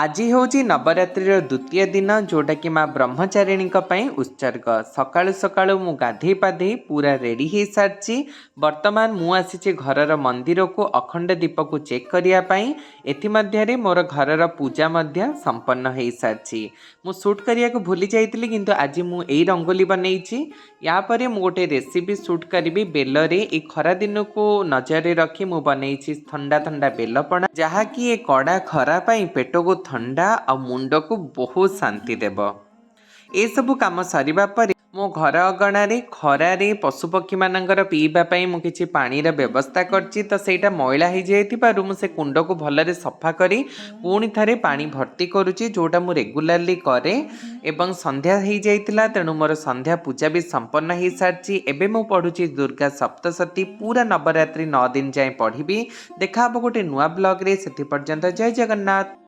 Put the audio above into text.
आज हूँ नवरात्रि द्वितीय दिन जोटा कि माँ ब्रह्मचारिणी उत्सर्ग सकाळु सकाळु मु गाधे पाधे पूरा रेडी हो सारी बर्तमान मु आसी घर मंदिर को अखंड दीप को चेक करने एथि मोर घर पूजा संपन्न हो सारी मु सुट करने को भूली जाइली किंतु आज मु यही रंगोली बनई यापर मु गोटे रेसिपी सुट करी बेलरे ए खरा दिन को नजर रखी मु बनई ठंडा ठंडा बेलपणा जहाँकि ए कड़ा खरा पेट को ठंडा आ मुंड को बहुत शांति देव। ए सबु काम सरिबा परे मो घर अगणारे खरारे पशुपक्षी मानकर पीवाई मु किछि पानीर व्यवस्था करछि तो सेटा मैला हो जाइथिबारु मु से कुंड को भलरे सफा करी पुणी थारे पानी भर्ती करुछि जोटा मु रेगुलारली करे एवं संध्या हो जाइतिला तेणु मोर संध्या पूजा भी संपन्न हो सारी एबे मु पढ़ुछि दुर्गा सप्तशती पूरा नवरात्रि 9 दिन जाए पढ़िबी। देखा गोटे नुआ ब्लॉग रे सेति पर्यंत जय जगन्नाथ।